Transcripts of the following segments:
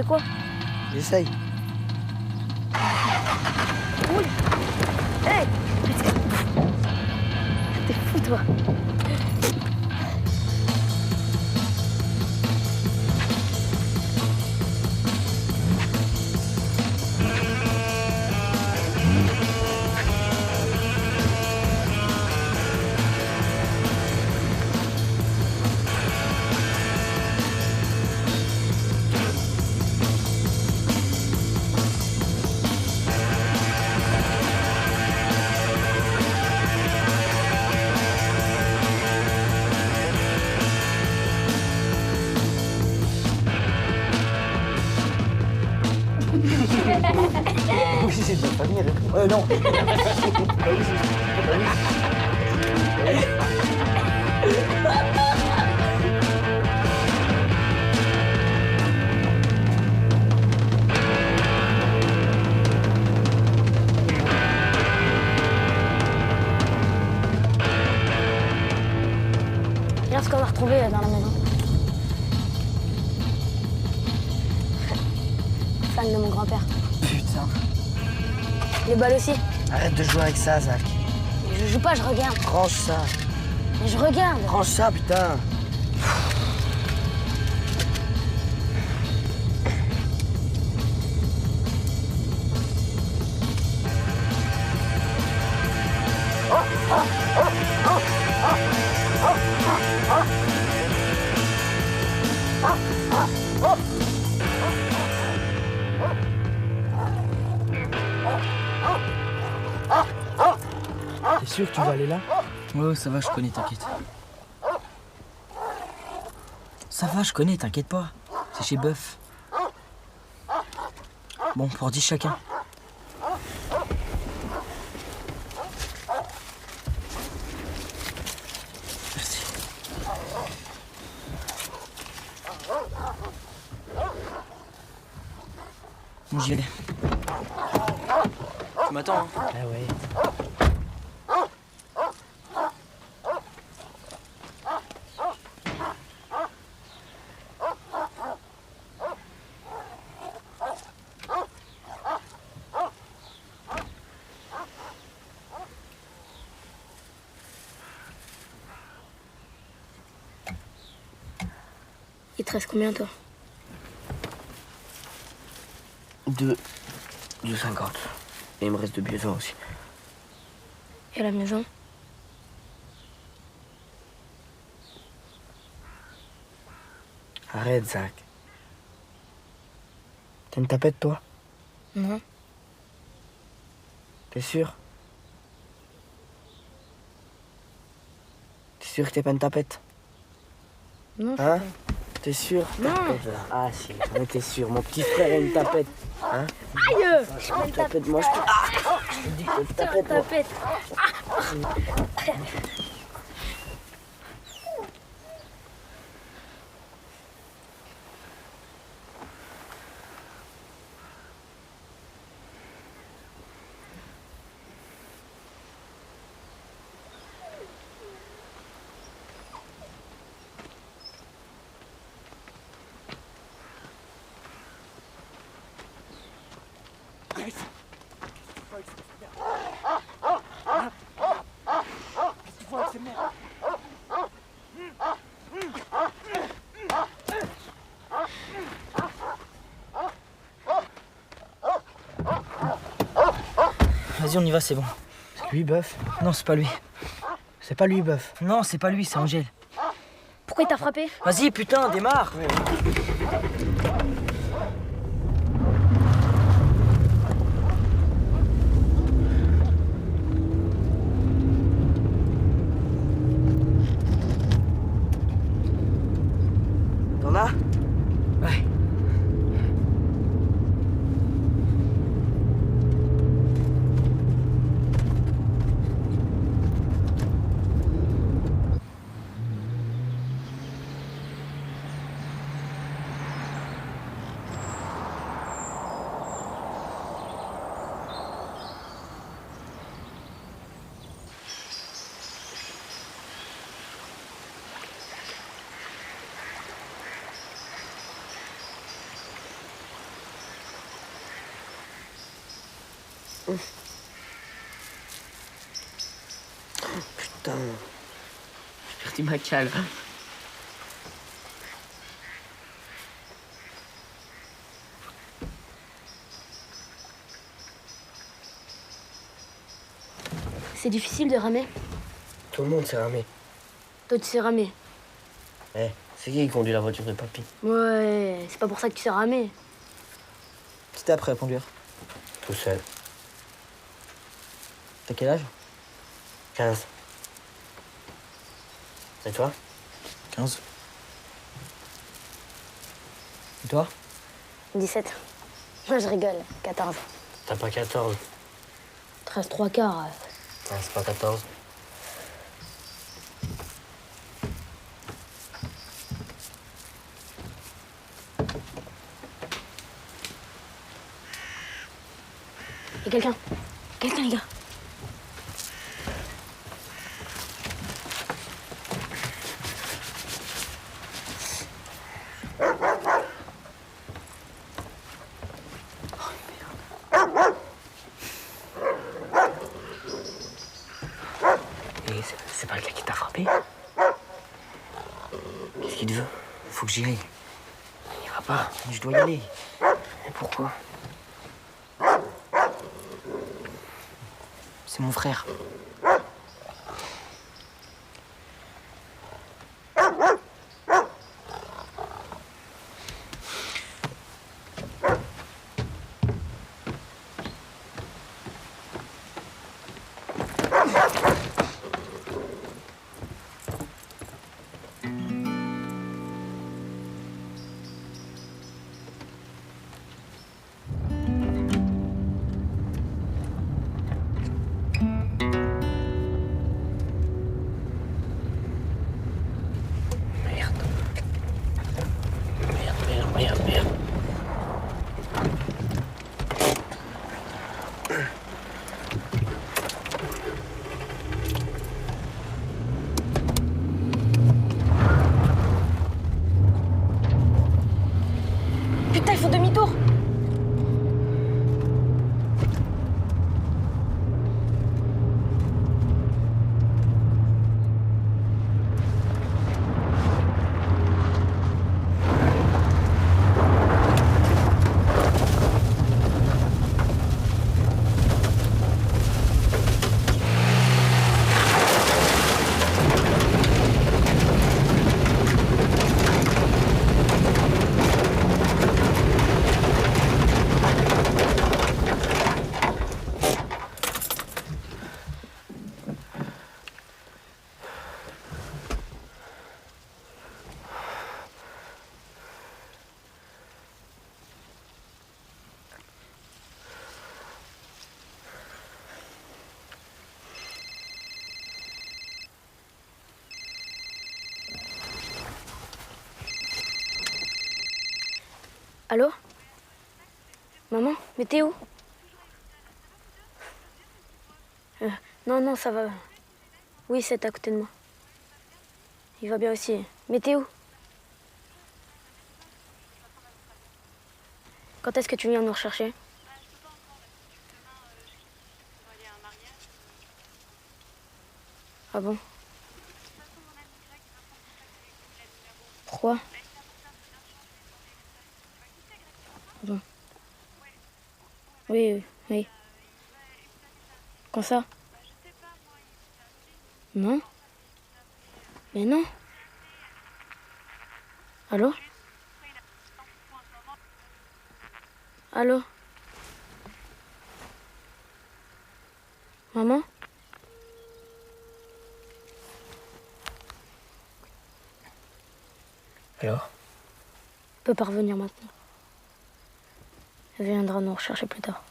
fais quoi? J'essaye. Oui. Hey! T'es fou, toi. Oui, c'est de la famille avec moi. Non. Regarde ce qu'on a retrouvé dans la maison. Fan de mon grand-père. Putain. Les balles aussi. Arrête de jouer avec ça, Zach. Mais je joue pas, je regarde. Range ça. Mais je regarde. Range ça, putain. T'es sûr que tu vas aller là? Ouais, ça va, je connais, t'inquiète. Ça va, je connais, t'inquiète pas. C'est chez Buff. Bon, pour 10 chacun. Merci. Bon, j'y vais. Tu m'attends, hein? Ah ouais. Il te reste combien, toi? 2,50. Et il me reste 2 billets aussi. Et la maison? Arrête, Zach. T'as une tapette, toi? Non. T'es sûr? T'es sûr que t'es pas une tapette? Non, je Hein? sais T'es sûr? Non. Tapette, là. Ah si, mais t'es sûr. Mon petit frère a une tapette. Hein? Aïe! Une tapette, moi je te dis que une tapette, moi. Tapette. Vas-y, on y va, c'est bon. C'est lui, Buff? Non, c'est pas lui. C'est pas lui, Buff. Non, c'est pas lui, c'est Angèle. Pourquoi il t'a frappé? Vas-y, putain, démarre. T'en as? Ouais. Putain. J'ai perdu ma cale. C'est difficile de ramer. Tout le monde s'est ramé. Toi, tu sais ramer. Eh, c'est qui conduit la voiture de papy? Ouais, c'est pas pour ça que tu sais ramer. Qui t'a appris à conduire? Tout seul. T'as quel âge? 15. Et toi? 15. Et toi? 17. Moi, je rigole. 14. T'as pas 14. 13 3 quarts. Ah, c'est pas 14. Et quelqu'un. Quelqu'un, les gars. Et c'est pas le gars qui t'a frappé? Qu'est-ce qu'il te veut? Faut que j'y aille. Il va pas. Je dois y aller. Mais pourquoi? C'est mon frère. Merde. Merde. Putain, il faut demi-tour. Allô? Maman? Mais t'es où? Non, ça va. Oui, c'est à côté de moi. Il va bien aussi. Mais t'es où? Quand est-ce que tu viens nous rechercher? Ah bon? Pourquoi? Bon. Oui. Quand ça? Non? Mais non. Allô? Allô? Maman? Alors? Elle peut pas revenir maintenant. Elle viendra nous rechercher plus tard.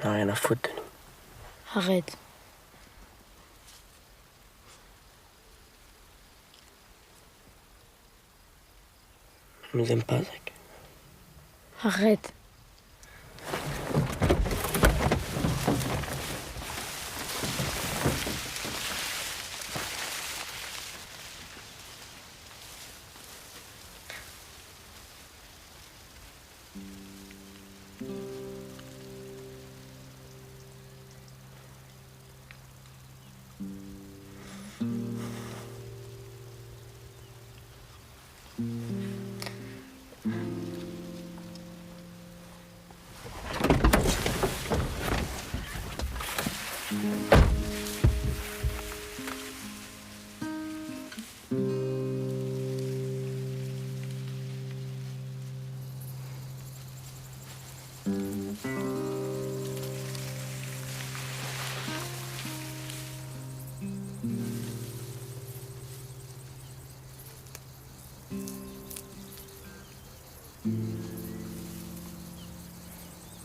On n'a rien à foutre de nous. Arrête. Tu nous aimes pas, Zach? Arrête.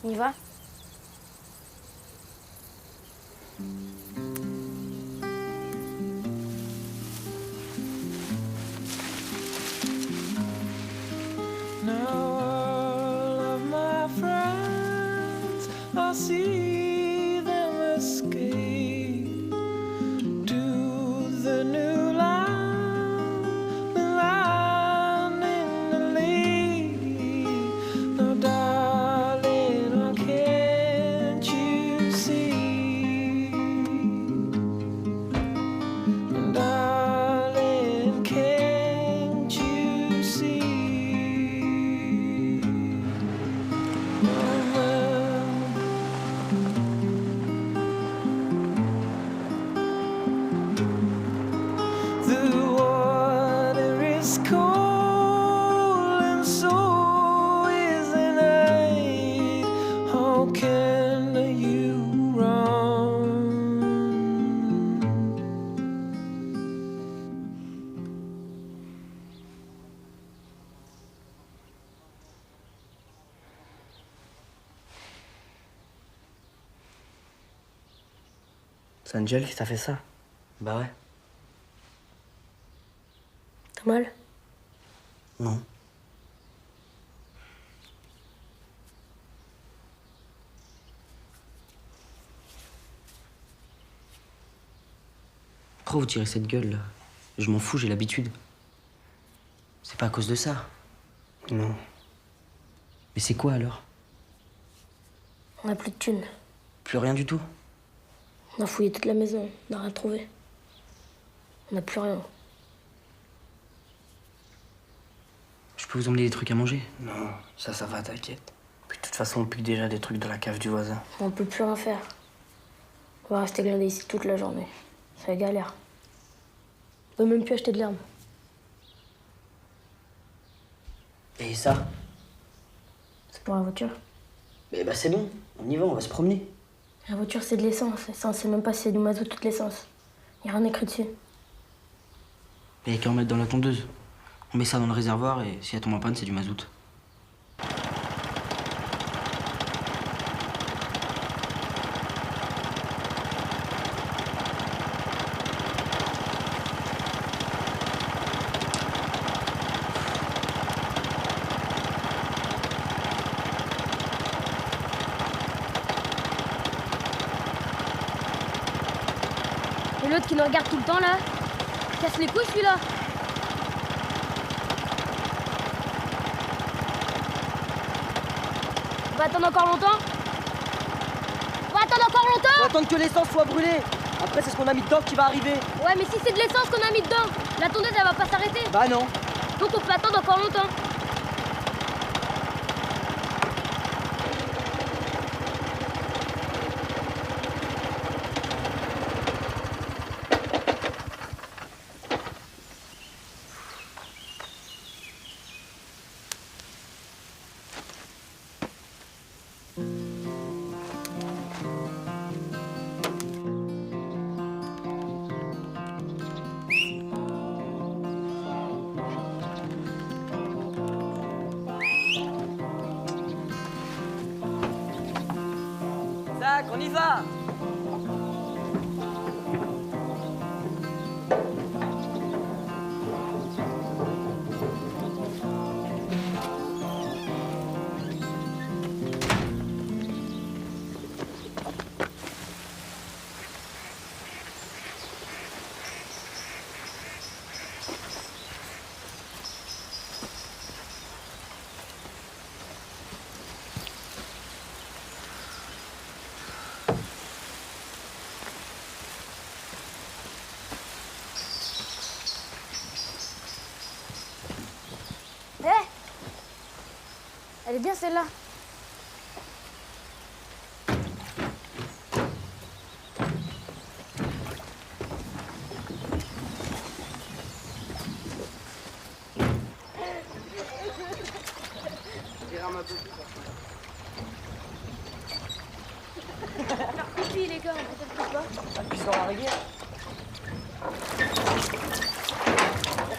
On y va? Now all of my friends, I see them escape to the new land, the land in the lake. Now, darling, can't you see? Darling, can't you see? The water is cold and so is the night. How can you run? C'est Angel qui t'a fait ça? Bah ouais. T'as mal? Non. Pourquoi vous tirez cette gueule là? Je m'en fous, j'ai l'habitude. C'est pas à cause de ça. Non. Mais c'est quoi alors? On a plus de thunes. Plus rien du tout. On a fouillé toute la maison, on n'a rien trouvé. On n'a plus rien. Je peux vous emmener des trucs à manger? Non, ça va, t'inquiète. Puis de toute façon, on pique déjà des trucs dans la cave du voisin. On peut plus rien faire. On va rester glandé ici toute la journée. C'est la galère. On peut même plus acheter de l'herbe. Et ça? C'est pour la voiture. Mais bah c'est bon, on y va, on va se promener. La voiture, c'est de l'essence. Ça, on sait même pas si c'est du mazout ou de l'essence. Y a rien écrit dessus. Mais y a qu'à en mettre dans la tondeuse. On met ça dans le réservoir et si elle tombe en panne, c'est du mazout. Et l'autre qui nous regarde tout le temps là, casse les couilles celui-là. On va attendre encore longtemps? On va attendre encore longtemps? On va attendre que l'essence soit brûlée. Après, c'est ce qu'on a mis dedans qui va arriver. Ouais, mais si c'est de l'essence qu'on a mis dedans, la tondeuse elle va pas s'arrêter. Bah non. Donc on peut attendre encore longtemps. Zach, on y va. Elle est bien celle-là. Puis les gars, on peut pas. Elle pisse dans la rivière.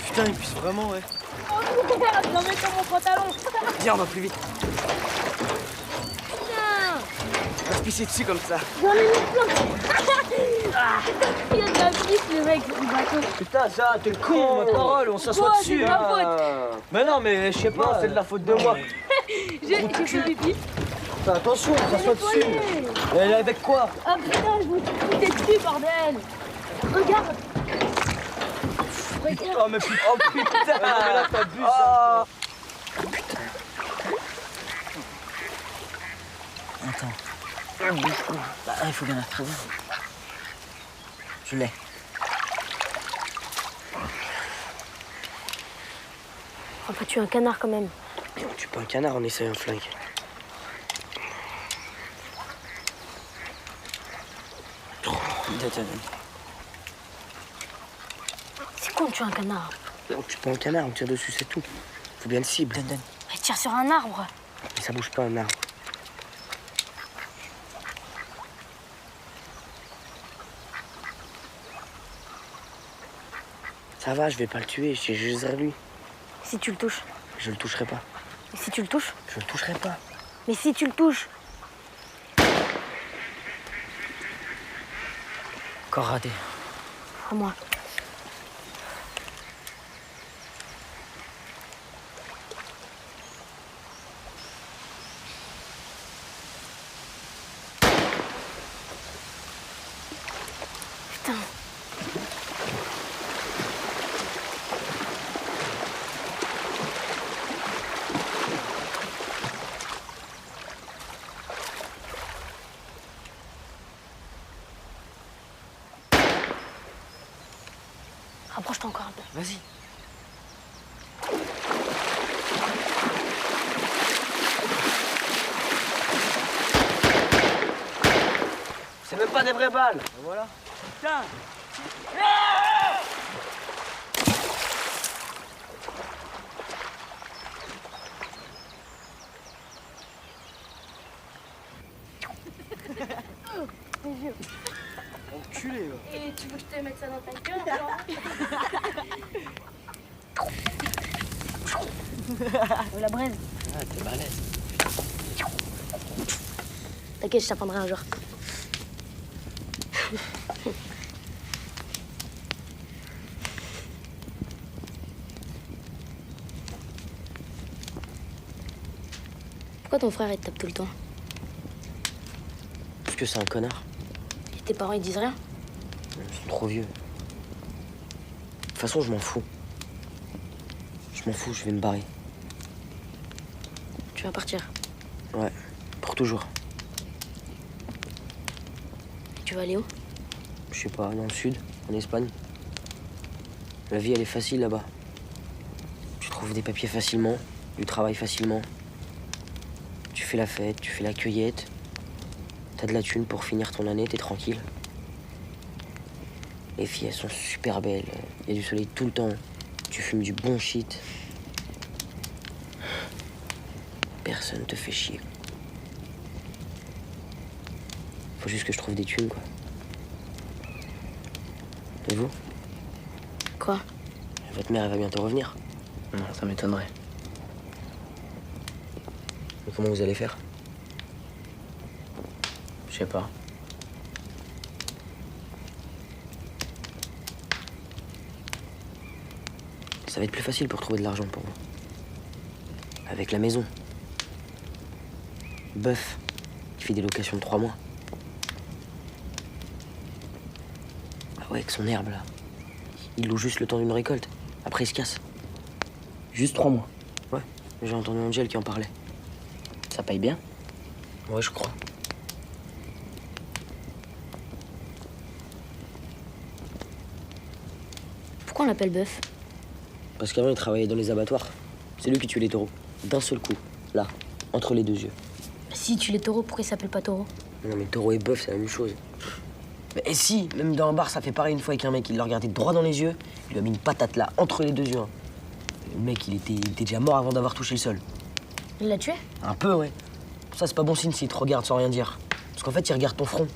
Putain, il pisse vraiment, ouais. Oh merde, j'en mets sur mon pantalon. Viens, on va plus vite. Putain, On va se pisser dessus comme ça. j'en ai mis plein. Il y a de la pisse, le mec, du bateau. Putain, ça, t'es con, ma parole, on s'assoit Quoi, dessus. c'est de ma hein. Mais non, mais je sais pas. Non, c'est de la faute de moi. J'ai fait pipi. Putain, attention, on s'assoit dessus. Elle est avec quoi? Ah putain, je me suis foutu dessus, bordel. Regarde. Regarde. Oh, mais putain. Oh, putain. Non, mais là, t'abuses. Oh. Attends. Bah, il faut bien la retrouver. Je l'ai. On va tuer un canard quand même. On tue pas un canard, on essaye un flingue. C'est con de tuer un canard. On tue pas un canard, on tire dessus, c'est tout. Faut bien le cible. Donne. Elle tire sur un arbre. Mais ça bouge pas un arbre. Ça va, je vais pas le tuer, j'ai juste lui. Si tu le touches. Je le toucherai pas. Et si tu le touches. Je le toucherai pas. Mais si tu le touches. Encore raté. À moi. Putain. Rapproche-toi encore un peu. Vas-y. C'est même pas des vraies balles. Voilà. Putain. Enculé, là. Et tu veux que je te mette ça dans ta gueule, la braise. Ah, t'es balèze. T'inquiète, je t'apprendrai un jour. Pourquoi ton frère il te tape tout le temps? Parce que c'est un connard. Et tes parents ils disent rien? Ils sont trop vieux. De toute façon, je m'en fous. Je m'en fous, je vais me barrer. Tu vas partir. Ouais, pour toujours. Et tu vas aller où? Je sais pas, dans le sud, en Espagne. La vie, elle est facile là-bas. Tu trouves des papiers facilement, du travail facilement. Tu fais la fête, tu fais la cueillette. T'as de la thune pour finir ton année, t'es tranquille. Les filles, elles sont super belles. Il y a du soleil tout le temps. Tu fumes du bon shit. Personne te fait chier. Faut juste que je trouve des thunes, quoi. Et vous? Quoi? Votre mère, elle va bientôt revenir. Non, ça m'étonnerait. Mais comment vous allez faire? Je sais pas. Ça va être plus facile pour trouver de l'argent pour vous. Avec la maison. Bœuf, qui fait des locations de 3 mois. Ah ouais, avec son herbe, là. Il loue juste le temps d'une récolte. Après, il se casse. Juste 3 mois. Ouais, j'ai entendu Angel qui en parlait. Ça paye bien? Ouais, je crois. Pourquoi on l'appelle bœuf? Parce qu'avant, il travaillait dans les abattoirs. C'est lui qui tuait les taureaux. D'un seul coup. Là. entre les deux yeux. Si tu l'es taureau, pourquoi il s'appelle pas taureau? Non mais taureau et bœuf, c'est la même chose. Et si, même dans un bar, ça fait pareil une fois avec un mec, il l'a regardé droit dans les yeux, il lui a mis une patate là, entre les deux yeux. Hein. Le mec, il était déjà mort avant d'avoir touché le sol. Il l'a tué? Un peu, ouais. Ça, c'est pas bon signe s'il te regarde sans rien dire. Parce qu'en fait, il regarde ton front.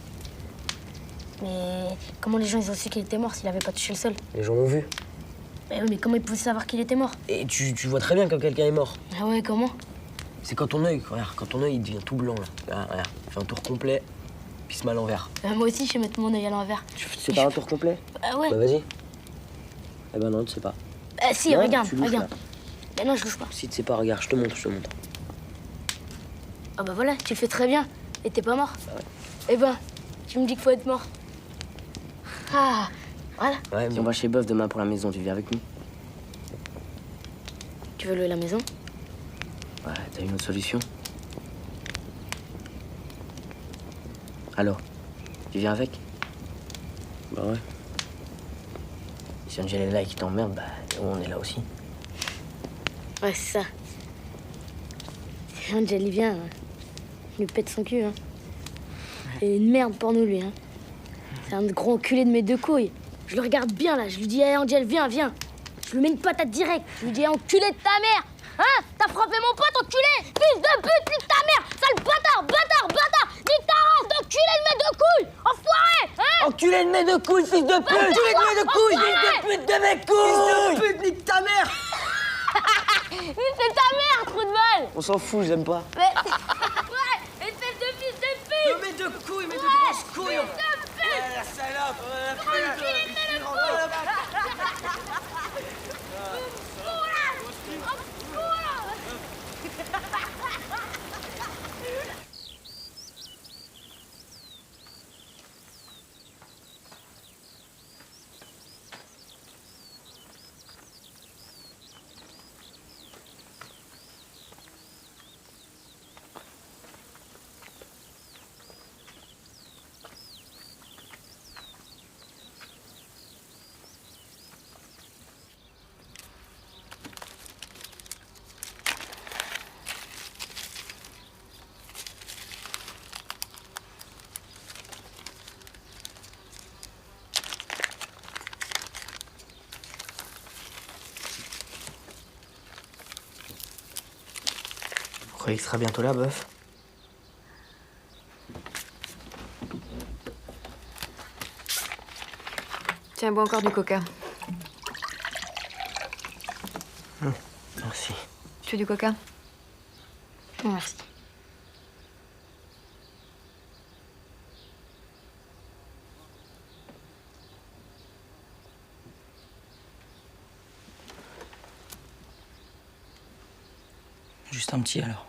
Mais comment les gens ils ont su qu'il était mort s'il avait pas touché le sol? Les gens l'ont vu. Mais oui, mais comment ils pouvaient savoir qu'il était mort? Et tu vois très bien quand quelqu'un est mort. Ah ouais, comment? C'est quand ton œil, regarde, quand ton œil il devient tout blanc là. Là, regarde, il fait un tour complet, puis il se met à l'envers. Moi aussi, je vais mettre mon œil à l'envers. Tu sais pas un tour complet? Ah ouais? Bah vas-y. Eh ben non, tu sais pas. Ah si, Non, regarde, tu louches, regarde. là. Mais non, je louche pas. Si tu sais pas, regarde, je te montre, je te montre. Ah bah voilà, tu le fais très bien. Et t'es pas mort. Bah ouais. Eh ben, tu me dis qu'il faut être mort. Ah, voilà. Ouais, Si mais on va chez Boeuf demain pour la maison, tu viens avec nous? Tu veux louer la maison? Ouais, t'as une autre solution? Alors, tu viens avec? Bah ouais. Si Angel est là et qu'il t'emmerde, bah nous, on est là aussi. Ouais, c'est ça. Si Angel, il vient, il nous pète son cul, hein. C'est une merde pour nous, lui, hein. C'est un gros enculé de mes deux couilles. Je le regarde bien, là. Je lui dis, hey, Angel, viens, viens. Je lui mets une patate directe. Je lui dis, hey, enculé de ta mère. Hein? T'as frappé mon pote, enculé. Fils de pute, nique ta mère. Sale bâtard, bâtard, bâtard. Nique ta race, enculé de mes deux couilles. Enfoiré, hein? Enculé de mes deux couilles, fils de pute! Enculé de mes deux couilles! Fils de pute de mes couilles! Fils de pute, nique ta mère! Mais c'est ta mère, trou de balle. On s'en fout, j'aime pas. Mais... ouais, espèce de fils de pute. Mes deux couilles, mes deux grosses couilles! Fils de pute. La salope! Enculé de mes deux couilles. Vous croyez qu'il sera bientôt là, Boeuf? Tiens, bois encore du coca. Merci. Tu veux du coca? Merci. Juste un petit alors.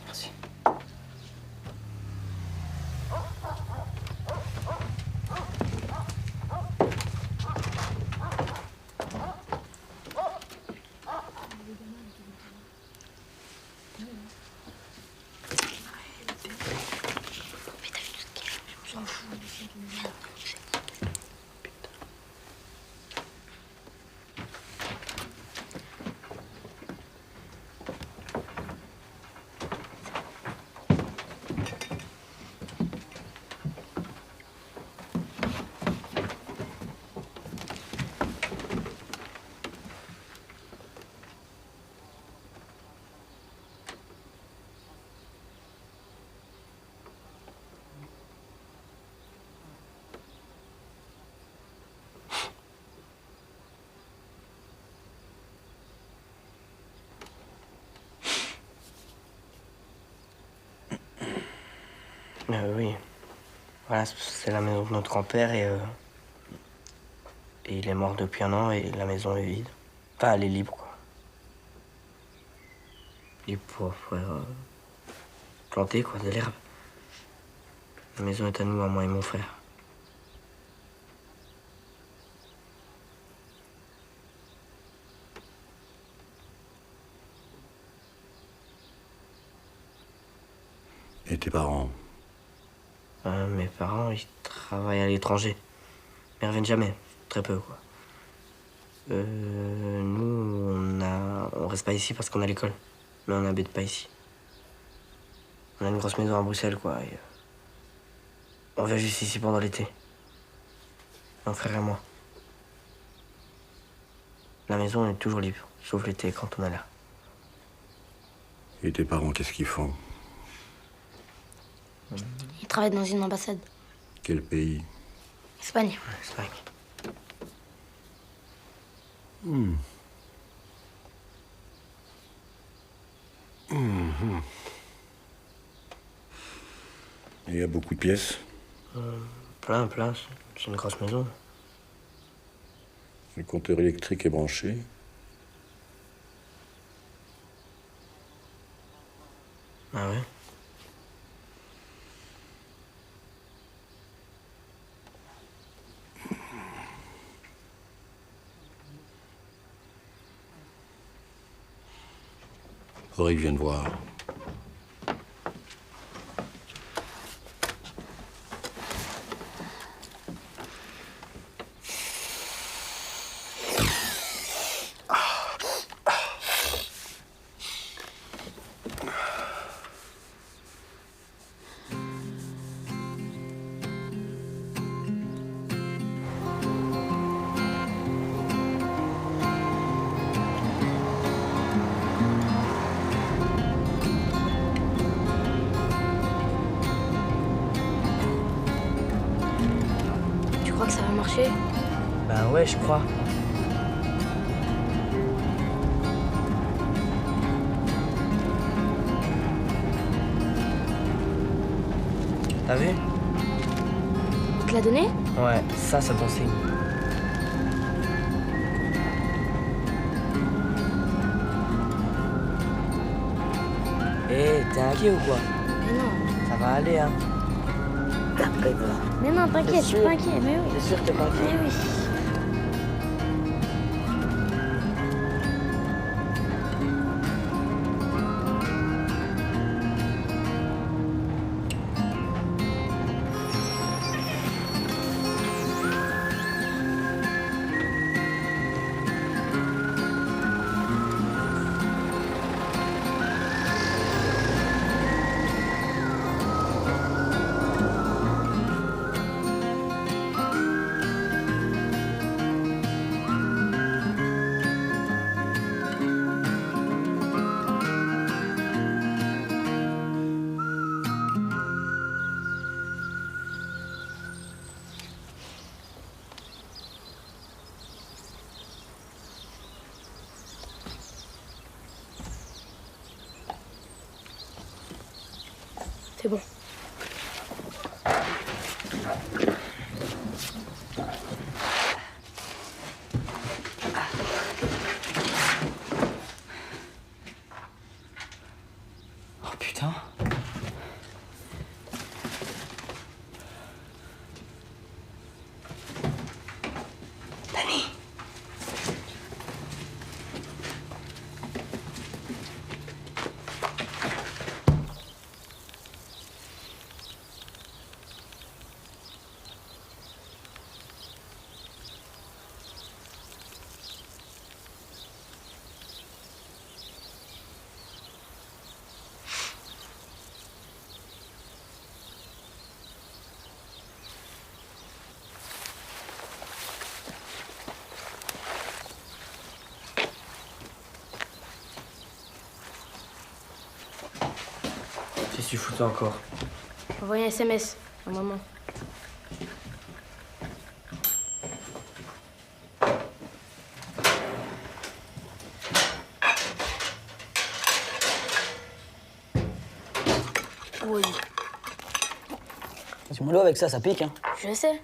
Merci. Oui. Voilà, c'est la maison de notre grand-père et il est mort depuis 1 an et la maison est vide. Enfin, elle est libre, quoi. Libre pour planter, quoi, de l'herbe. La maison est à nous, à moi et mon frère. Et tes parents? Mes parents, ils travaillent à l'étranger. Mais ils reviennent jamais. Très peu, quoi. Nous, on reste pas ici parce qu'on a l'école. Mais on n'habite pas ici. On a une grosse maison à Bruxelles, quoi. Et, on vient juste ici pendant l'été. Mon frère et moi. La maison est toujours libre, sauf l'été quand on a l'air. Et tes parents, qu'est-ce qu'ils font? Il travaille dans une ambassade. Quel pays? Espagne. Espagne. Et il y a beaucoup de pièces? Plein. C'est une grosse maison. Le compteur électrique est branché? Ah ouais? Faudrait que je vienne voir. Tu crois que ça va marcher? Ben ouais, je crois. T'as vu? Il te l'a donné? Ouais, ça c'est bon signe. T'es inquiet ou quoi? Mais non. Ça va aller, hein? Mais non, t'inquiète, je suis pas inquiet. Mais oui. T'es sûr que t'es pas inquiet? Mais oui. C'est bon. Oh putain. Qu'est-ce que tu foutais encore? Envoyez un SMS à maman. Oui, Tu mollo avec ça pique, hein. je sais.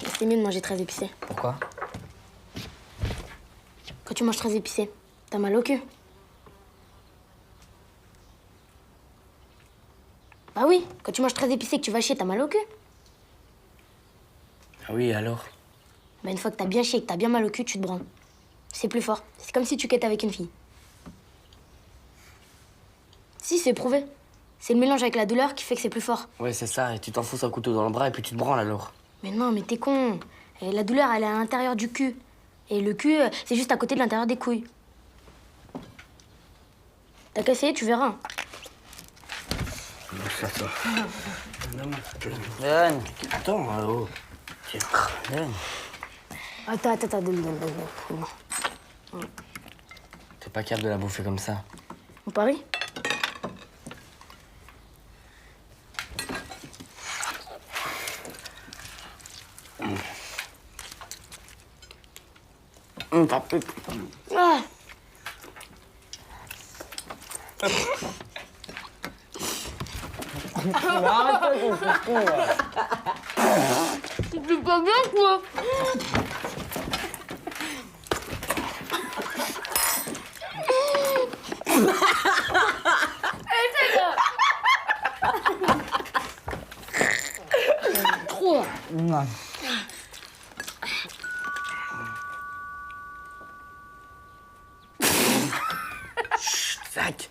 Mais c'est mieux de manger très épicé. Pourquoi? Quand tu manges très épicé, t'as mal au cul. Bah oui, quand tu manges très épicé et que tu vas chier, t'as mal au cul. Ah oui, alors? Bah une fois que t'as bien chié et que t'as bien mal au cul, tu te branles. C'est plus fort. C'est comme si tu quêtais avec une fille. Si, c'est prouvé. C'est le mélange avec la douleur qui fait que c'est plus fort. Ouais, c'est ça, et tu t'enfonces un couteau dans le bras et puis tu te branles alors. Mais non, mais t'es con. Et la douleur, elle est à l'intérieur du cul. Et le cul, c'est juste à côté de l'intérieur des couilles. T'as qu'à essayer, tu verras. Donne. Attends, oh. Donne. Attends, donne. T'es pas capable de la bouffer comme ça. On parie? Ah. C'est pas bien, quoi. Trop. Zach.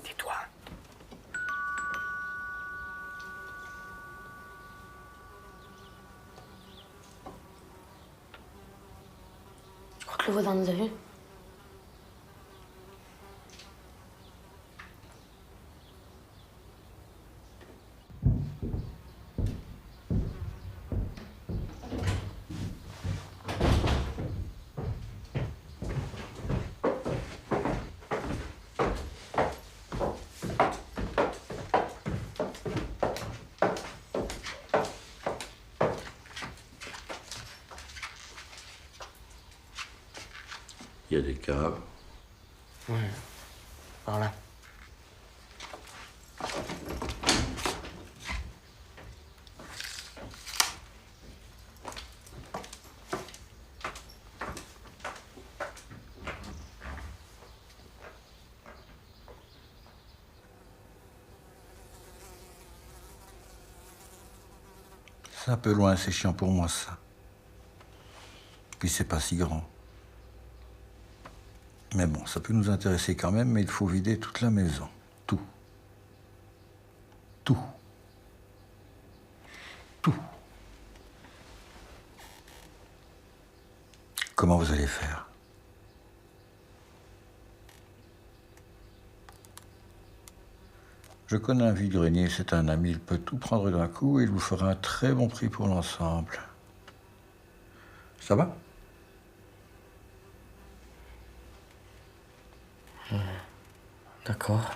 Tais-toi. Tu crois que le voisin nous a vus? Il y a des caves. Par là. C'est un peu loin, c'est chiant pour moi, ça. Puis c'est pas si grand. Mais bon, ça peut nous intéresser quand même, mais il faut vider toute la maison. Tout. Tout. Tout. Comment vous allez faire? Je connais un vide-grenier, c'est un ami, il peut tout prendre d'un coup et il vous fera un très bon prix pour l'ensemble. Ça va? D'accord.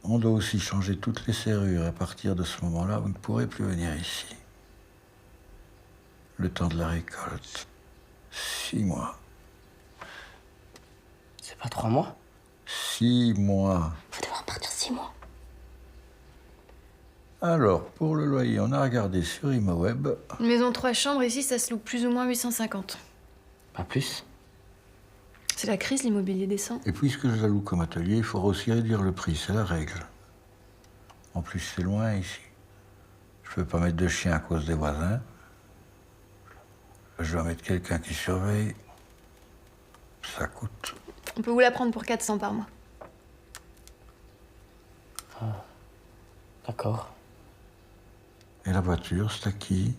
On doit aussi changer toutes les serrures. À partir de ce moment-là, vous ne pourrez plus venir ici. Le temps de la récolte. 6 mois. C'est pas 3 mois? 6 mois. Faut devoir partir 6 mois. Alors, pour le loyer, on a regardé sur ImoWeb. Une maison 3 chambres ici, ça se loue plus ou moins 850. Pas plus? C'est la crise, l'immobilier descend. Et puisque je la loue comme atelier, il faudra aussi réduire le prix, c'est la règle. En plus, c'est loin ici. Je peux pas mettre de chien à cause des voisins. Je dois mettre quelqu'un qui surveille. Ça coûte. On peut vous la prendre pour 400 par mois. D'accord. Et la voiture, c'est à qui?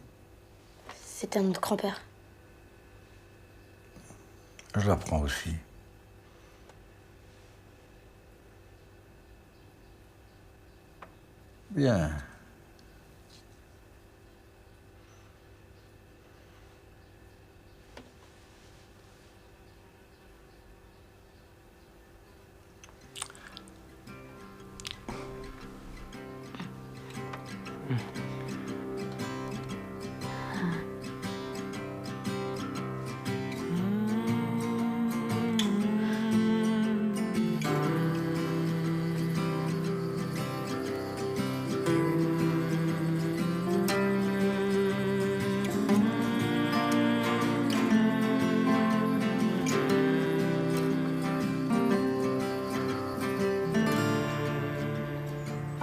C'était à notre grand-père. Je la prends aussi. Bien.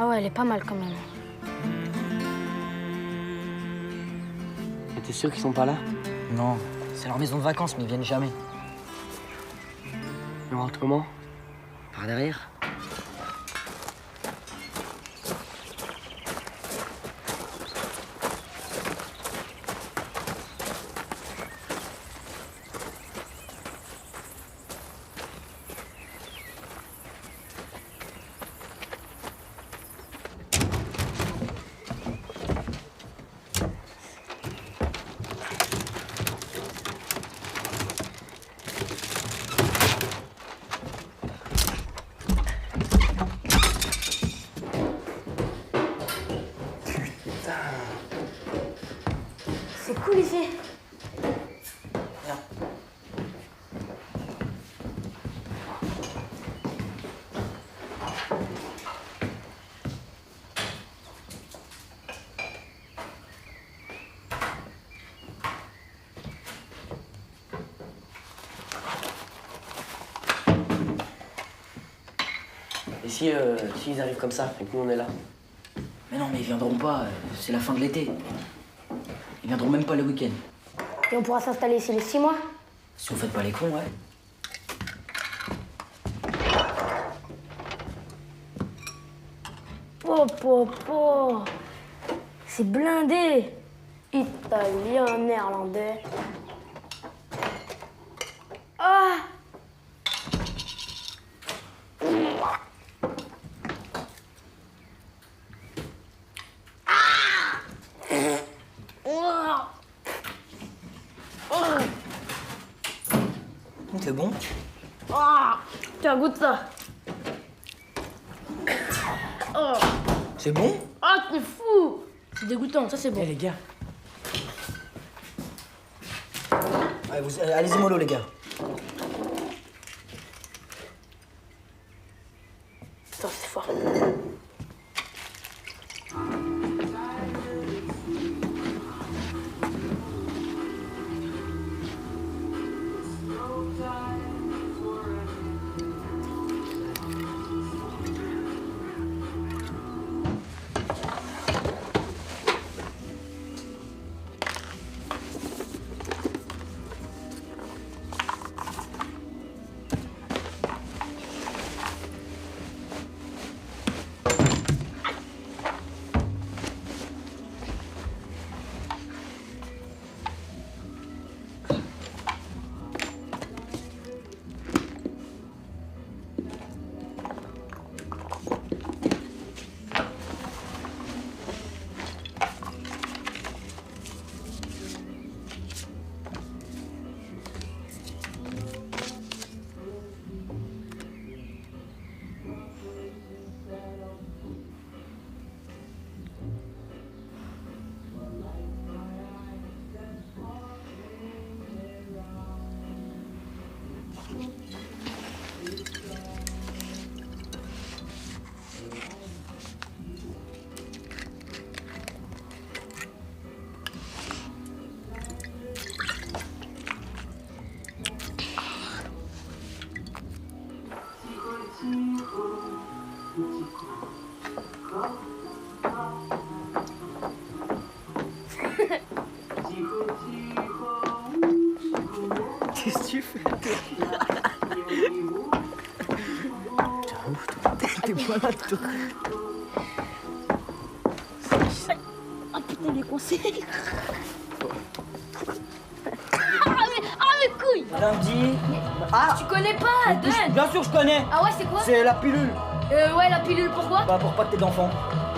Ah ouais, elle est pas mal quand même. Et t'es sûr qu'ils sont pas là? Non, c'est leur maison de vacances, mais ils viennent jamais. On rentre comment? Par derrière? Viens. Et s'ils arrivent comme ça, et que nous on est là? Mais non, mais ils viendront pas, c'est la fin de l'été. Ils viendront même pas le week-end. Et on pourra s'installer ici les 6 mois? Si vous faites pas les cons, ouais. Po. C'est blindé. Italien, néerlandais. Ah! C'est bon? Ah! Tiens, goûte ça. Oh! C'est bon? Ah, t'es fou! C'est dégoûtant, ça c'est bon. Eh les gars. Ouais, allez-y mollo les gars. Putain, c'est fort. Qu'est-ce que tu fais? T'es malade, toi. Ah putain, il est coincé. Mais couille! Madame dit. Ah! Tu connais pas, Dan? Bien sûr, je connais! Ah ouais, c'est quoi? C'est la pilule! Ouais, la pilule, pourquoi? Bah, pour pas que t'aies d'enfants.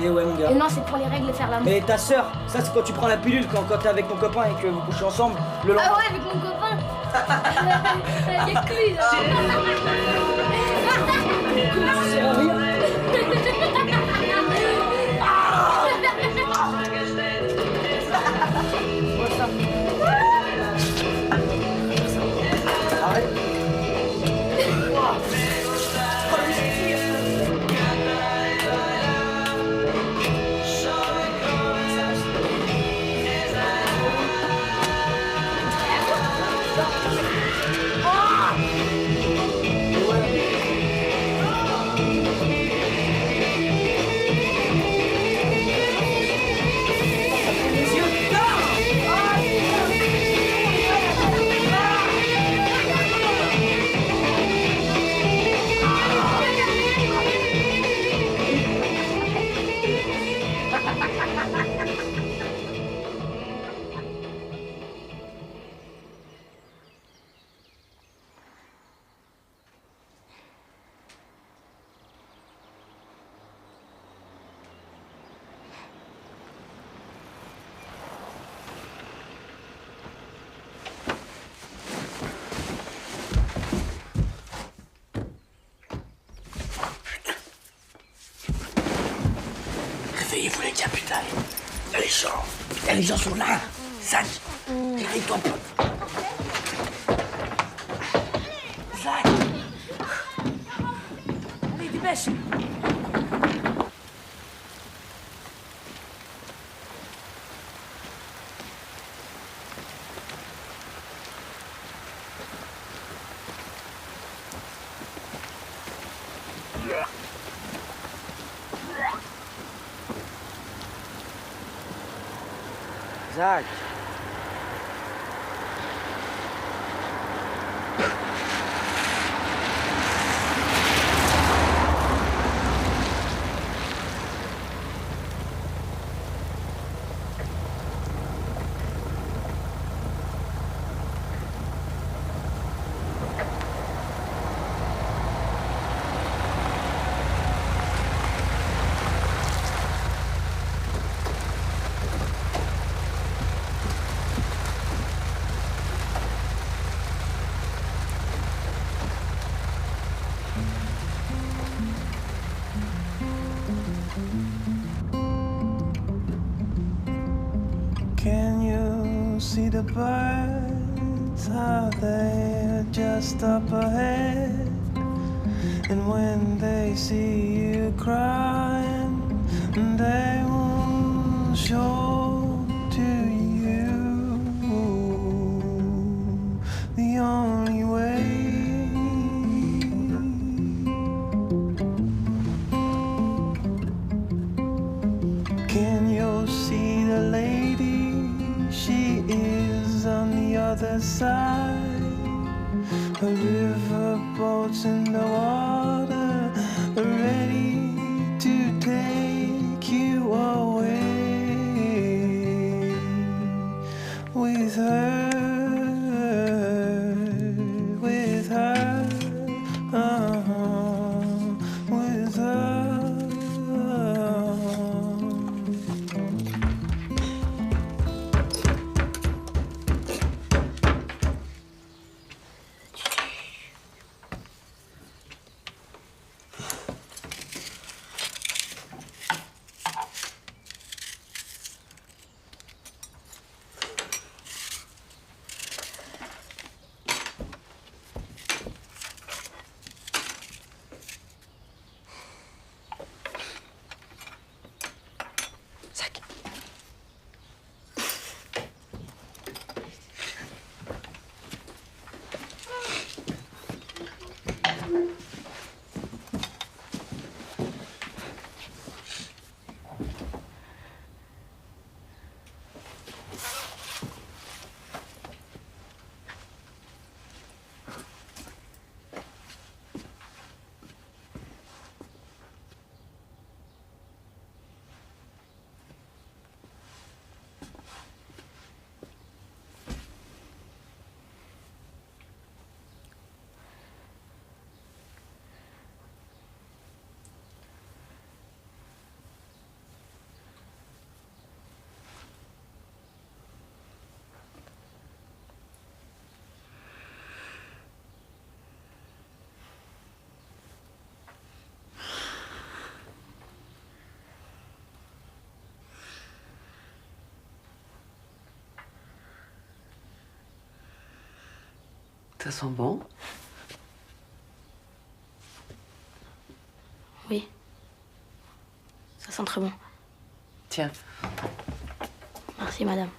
Et ouais, mon gars. Et non, c'est pour les règles et faire l'amour. Mais ta sœur, ça c'est quand tu prends la pilule, quand t'es avec ton copain et que vous couchez ensemble, le lendemain. Ah ouais, avec mon copain. Il y a que lui, là. Ça sert à rien. Arrête. Réveillez-vous les gars, putain. Les gens sont là. Sac. Allez, top. Zach. Allez, dépêche. Zach. Can you see the birds? How they're just up ahead? And when they see you crying, they will show to you the only way. Can you see the lady? She is on the other side. A riverboat's in the water, ready to take you away with her, with her, with her. Zach. Ça sent bon? Oui. Ça sent très bon. Tiens. Merci, madame.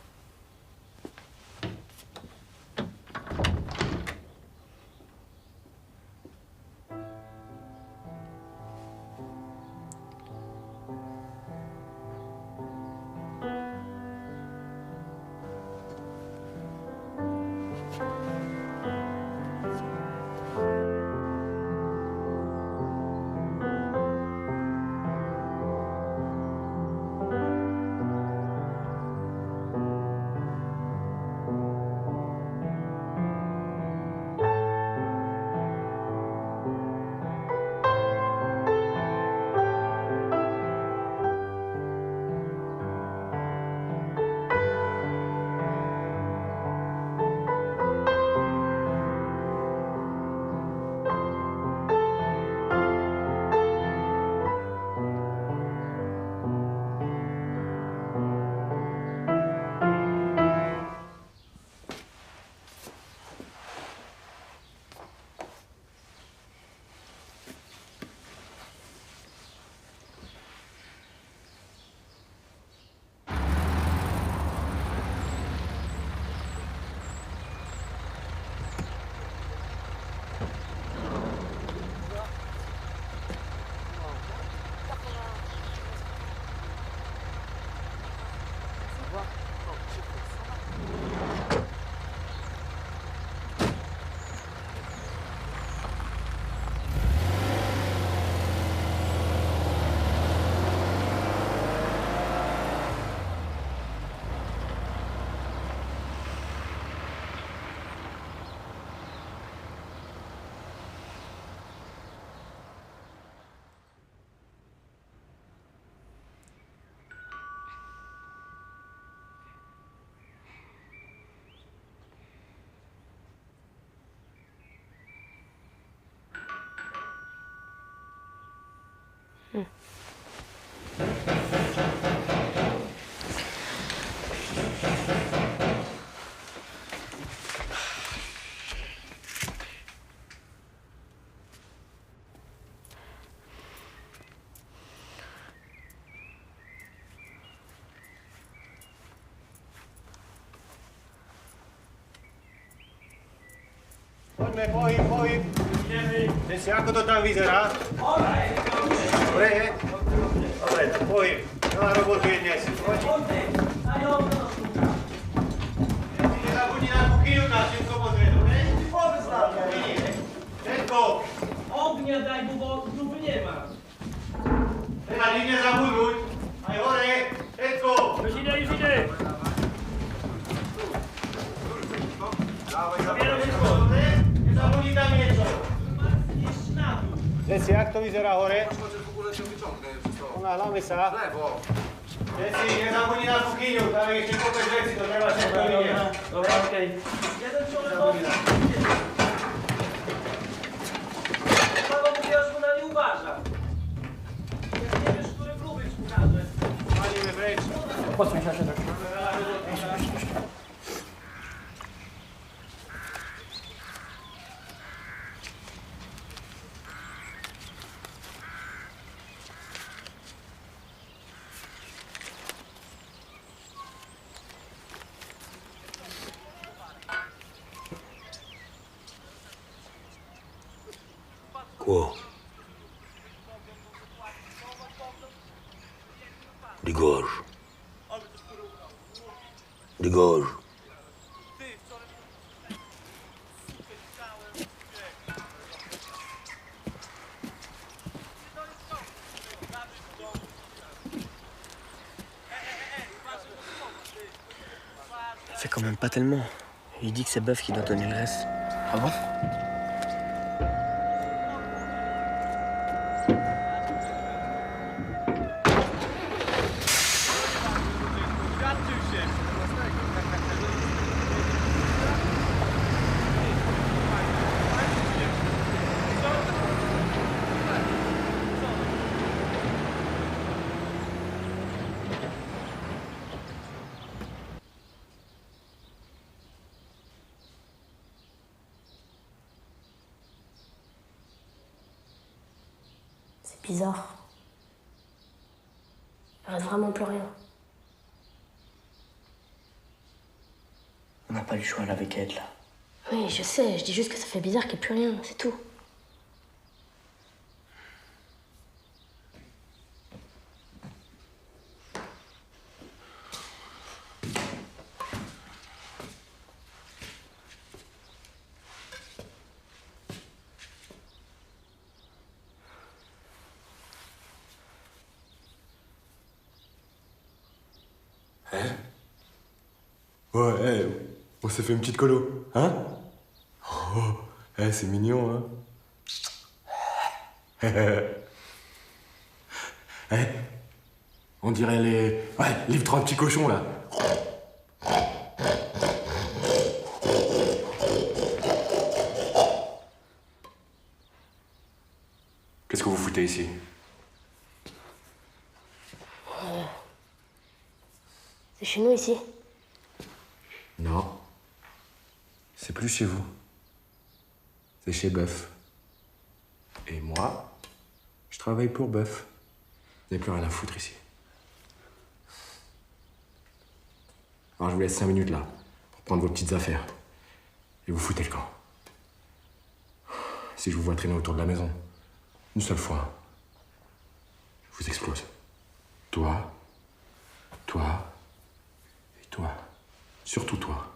Poďme, pohyb. Si, ako to tam vyzerá? Dobre, je? Dobre, tak pohyb. Veľa roboty je dnes. Poď. Nezabudni na kuchyňu, tam všetko pozrieť, dobre? Všetko. Ognia daj, bo zupy nie ma. Treba nič nezabudnúť. Aj hore, všetko. Już idę. Zabieram všetko, dobre? Nezabudni tam niečo. Desi, jak to vyzerá hore? Ponáhľame sa. Desi, nezabudni na kuchyňu, tam je ešte kopec veci, to treba všetko vidieť. Dobra, okej. Jeden człowiek Paweł mówi, aż mu na nie uważa. Jak nie wiesz, który kluby ci pokaże. Palimy precz. Posłuchaj się tak. Quoi? Dégage. Dégage. Ça fait quand même pas tellement. Il dit que c'est Bœuf qui doit donner le reste. Ah bon? C'est bizarre. Il reste vraiment plus rien. On n'a pas le choix là avec Ed là. Oui, je sais, je dis juste que ça fait bizarre qu'il n'y ait plus rien, c'est tout. Hein? Ouais, on s'est fait une petite colo, hein? Oh, c'est mignon, hein? On dirait les livres 30 petits cochons, là. Qu'est-ce que vous foutez ici? C'est chez nous ici. Non. C'est plus chez vous. C'est chez Bœuf. Et moi, je travaille pour Bœuf. Vous n'avez plus rien à foutre ici. Alors je vous laisse 5 minutes là, pour prendre vos petites affaires. Et vous foutez le camp. Si je vous vois traîner autour de la maison, une seule fois, je vous explose. Toi, et toi. Surtout toi.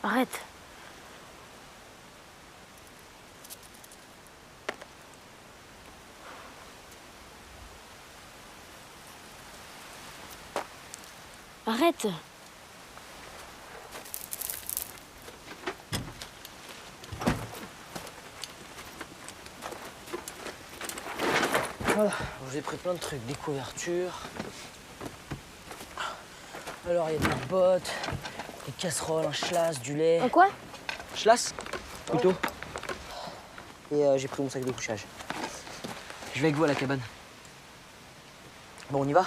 Arrête. Arrête. Voilà, je vous ai pris plein de trucs, des couvertures. Alors, il y a des bottes, des casseroles, un schlass, du lait. Un quoi? Schlass, couteau. Et j'ai pris mon sac de couchage. Je vais avec vous à la cabane. Bon, on y va?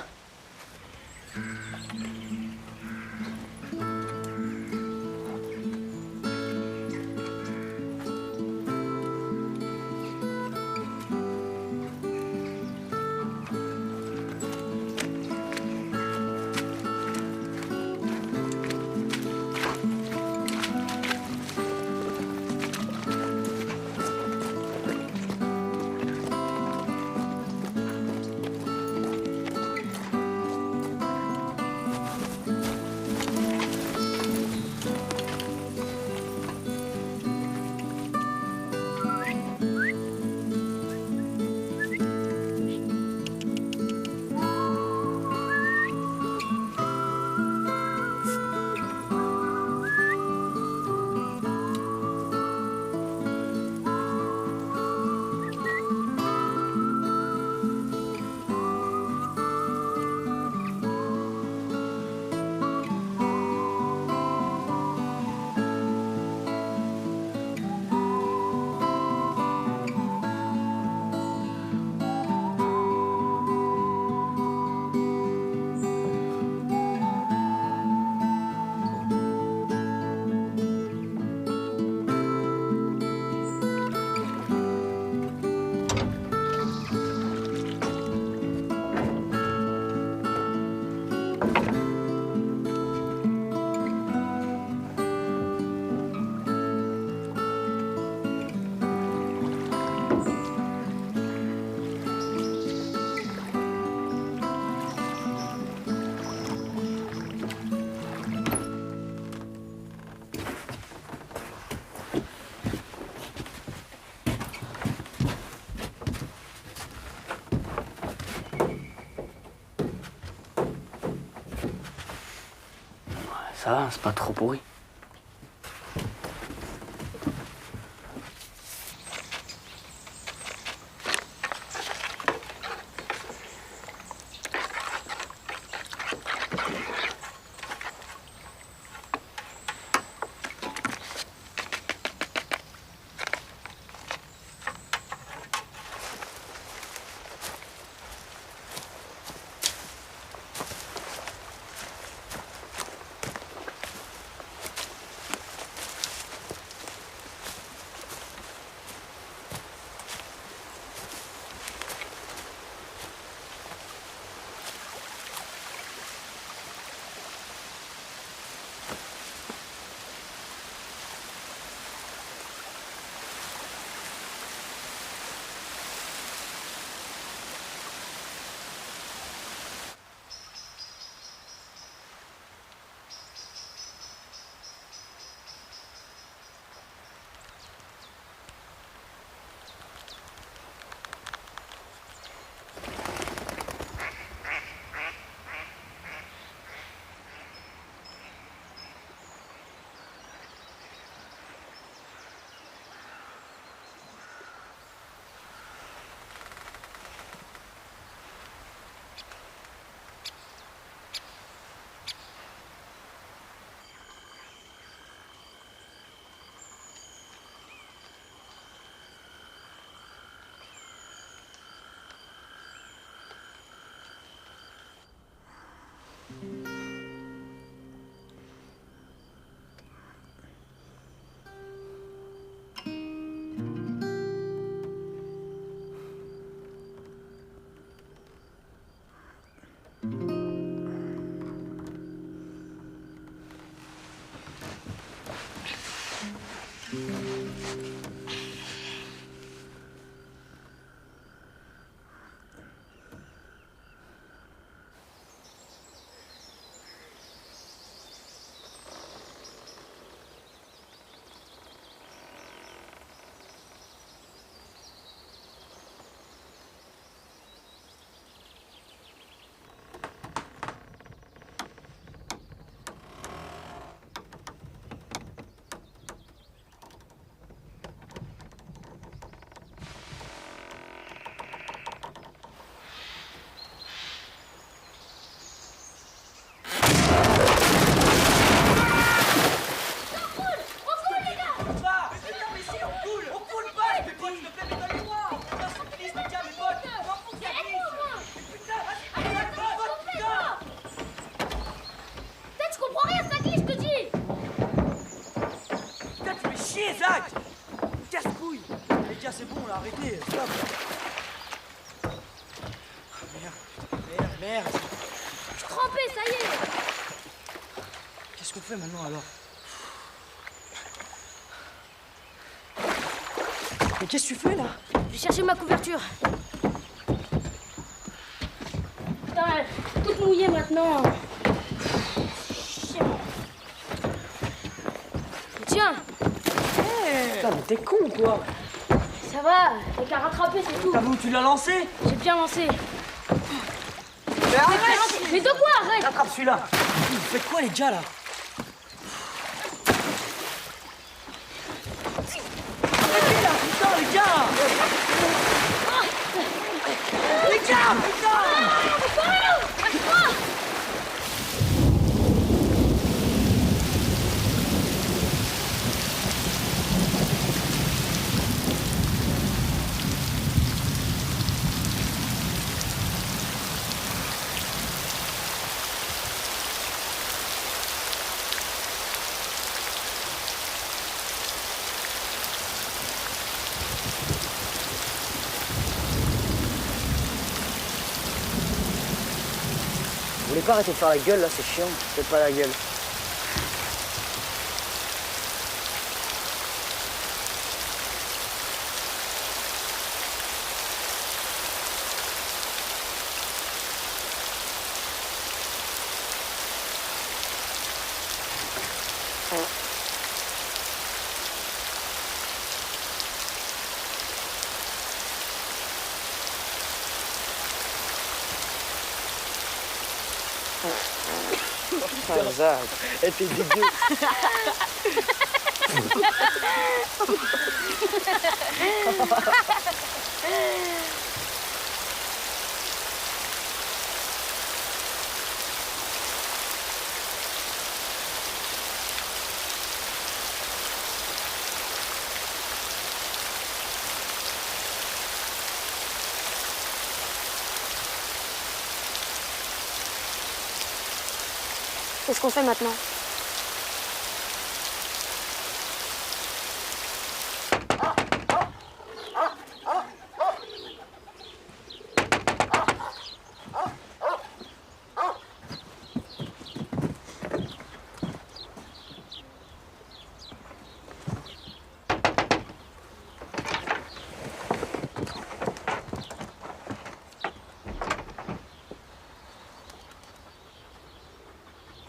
Ça va, c'est pas trop pourri. te plaît, mais donnez-moi. Putain, c'est triste, tiens, mes potes. Je m'en fous que ça glisse. Putain, vas-y, putain. Peut-être je comprends rien, ça glisse, je te dis. Putain, tu fais chier, Zach. Casse-couille. Les gars, c'est bon, là, arrêtez. Stop. Merde. Je suis trempé, ça y est. Qu'est-ce qu'on fait maintenant, alors? Mais qu'est-ce que tu fais, là? Je vais chercher ma couverture. Putain, toute mouillée maintenant. Tiens. Putain, mais t'es con, quoi. Ça va, t'as qu'à rattraper, c'est tout. T'as vu où tu l'as lancé? J'ai bien lancé. Mais arrête! Mais de quoi, arrête? Attrape celui-là. Vous faites quoi, les gars, là? Arrêtez, là, putain, les gars! Les gars, putain! Vous voulez pas arrêter de faire la gueule là, c'est chiant. Faites pas la gueule. Putain, Zach, elle était dégueu. Qu'est-ce qu'on fait maintenant?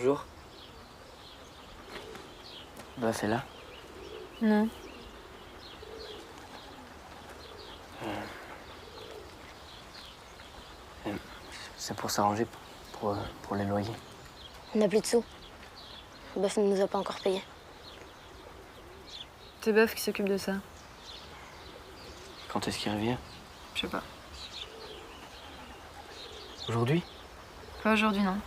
Bonjour. Bah, c'est là. Non. C'est pour s'arranger pour les loyers. On n'a plus de sous. Bof ne nous a pas encore payé. C'est Bof qui s'occupe de ça. Quand est-ce qu'il revient? Je sais pas. Aujourd'hui? Pas aujourd'hui, non.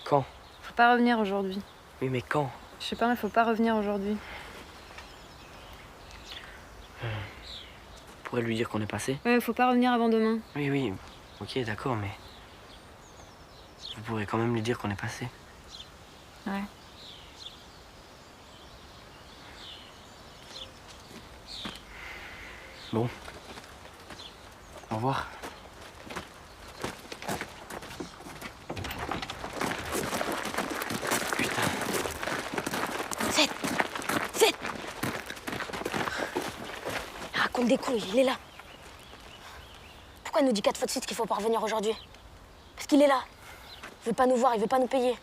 Quand? Faut pas revenir aujourd'hui. Oui, mais quand? Je sais pas, mais faut pas revenir aujourd'hui. On pourrait lui dire qu'on est passé? Ouais, faut pas revenir avant demain. Oui, oui. Ok, d'accord, mais... Vous pourrez quand même lui dire qu'on est passé. Ouais. Bon. Au revoir. Putain. Seth! Il raconte des couilles, il est là. Pourquoi il nous dit 4 fois de suite qu'il faut pas revenir aujourd'hui? Parce qu'il est là. Il veut pas nous voir, il veut pas nous payer.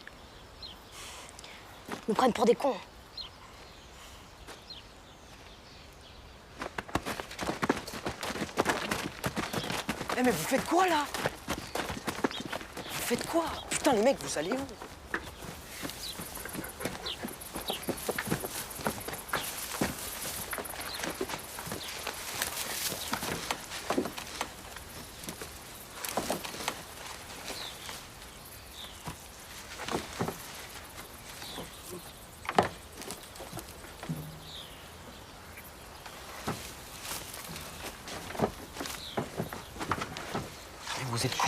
Ils nous prennent pour des cons. Eh, mais vous faites quoi, là? Vous faites quoi? Putain, les mecs, vous allez où? vous êtes cons.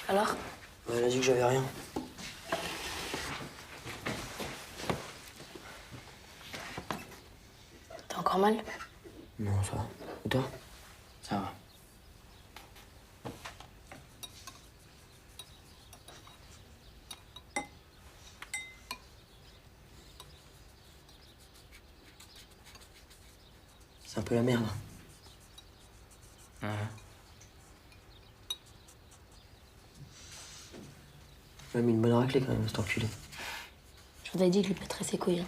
Alors? Elle a dit que j'avais rien. T'as encore mal? Non, ça va. Et toi? Ça va. C'est un peu la merde. Ouais. Il m'a mis une bonne raclée quand même, cet enculé. Je vous avais dit que je lui pèterais ses couilles. Hein.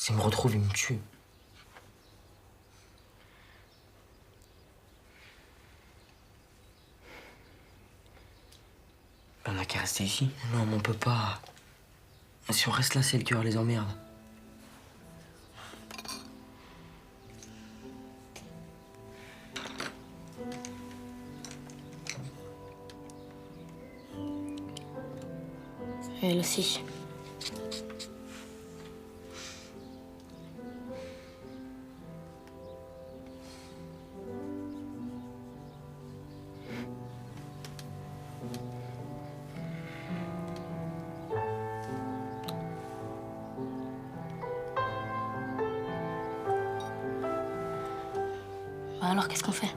S'il me retrouve, il me tue. Ben, on a qu'à rester ici. Non, mais on peut pas. Si on reste là, c'est le cœur les emmerde. Elle aussi. Bah alors, qu'est-ce qu'on fait?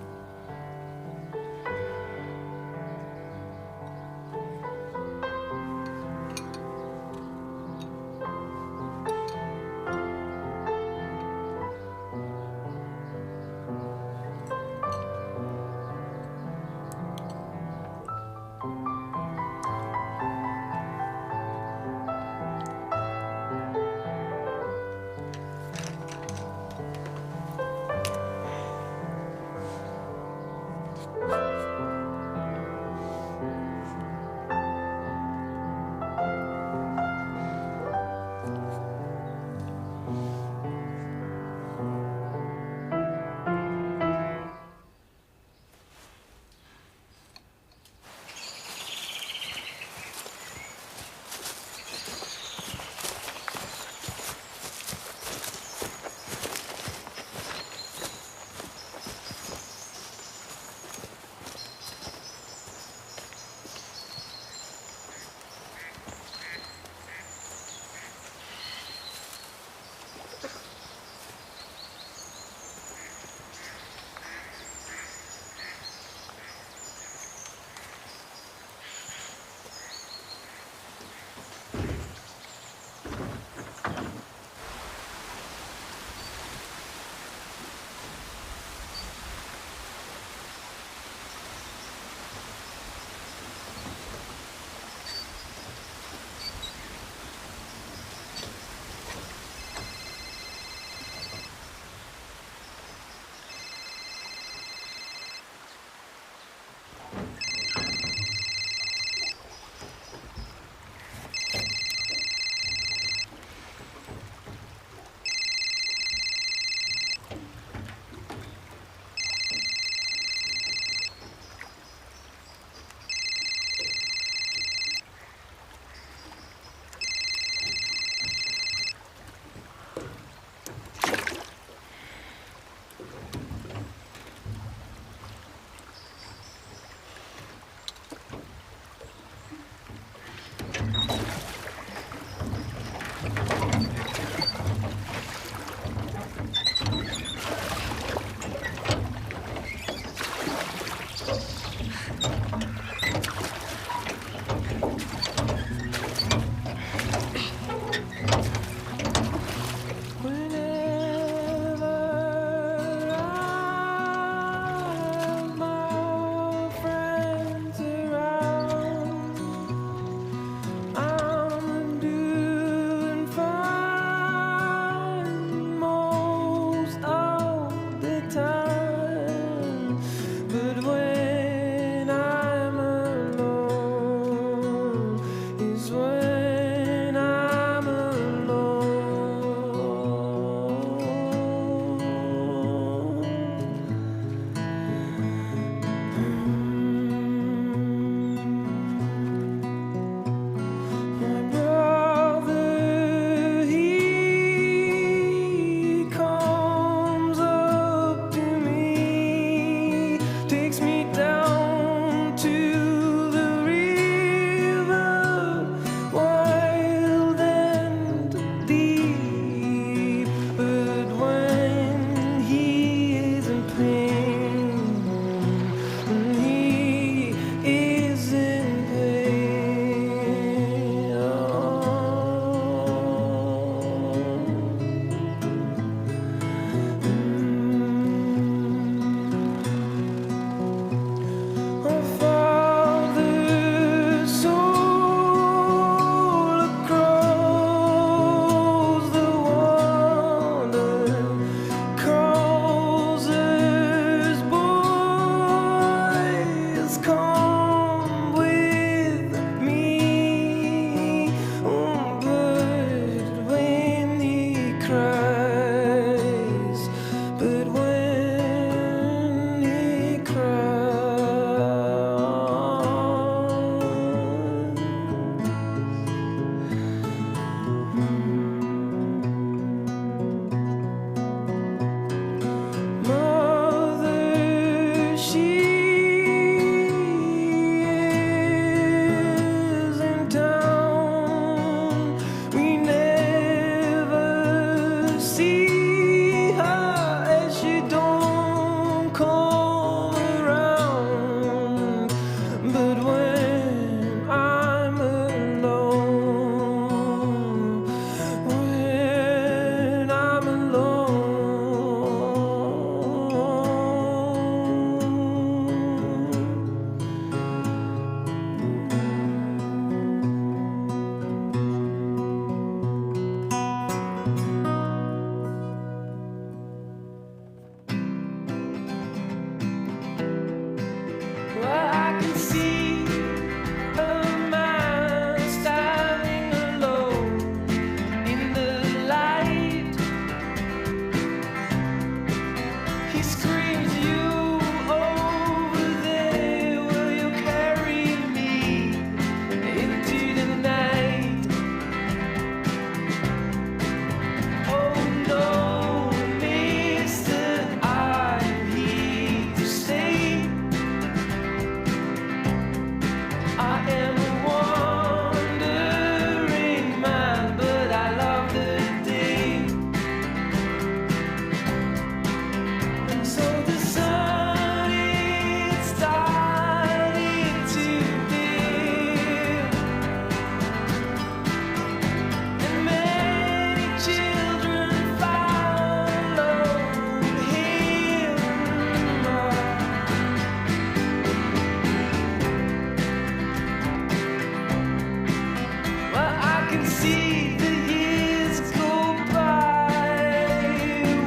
can see the years go by,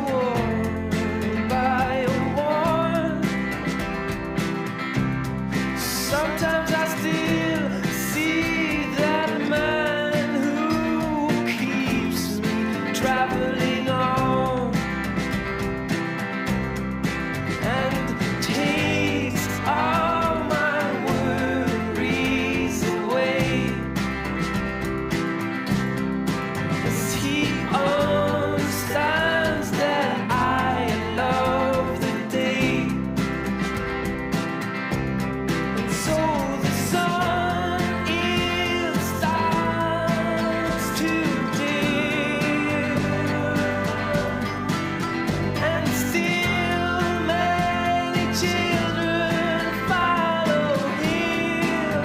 one by one. Sometimes I still see that man who keeps me traveling on and takes all my worries away. 'Cause he understands that I love the day. And so the sun it starts to dim, and still many children follow him.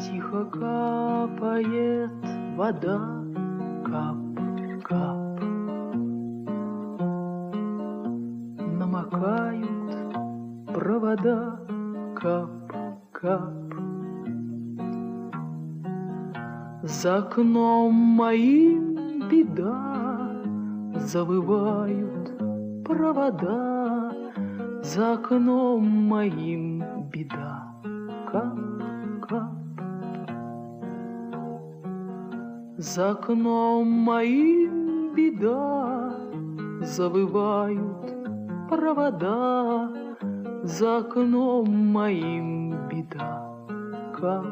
Тихо капает вода, кап, кап. Намокают провода, кап, кап. За окном моим беда, завывают провода. За окном моим беда, кап, кап. За окном моим беда, завывают провода. За окном моим беда, кап,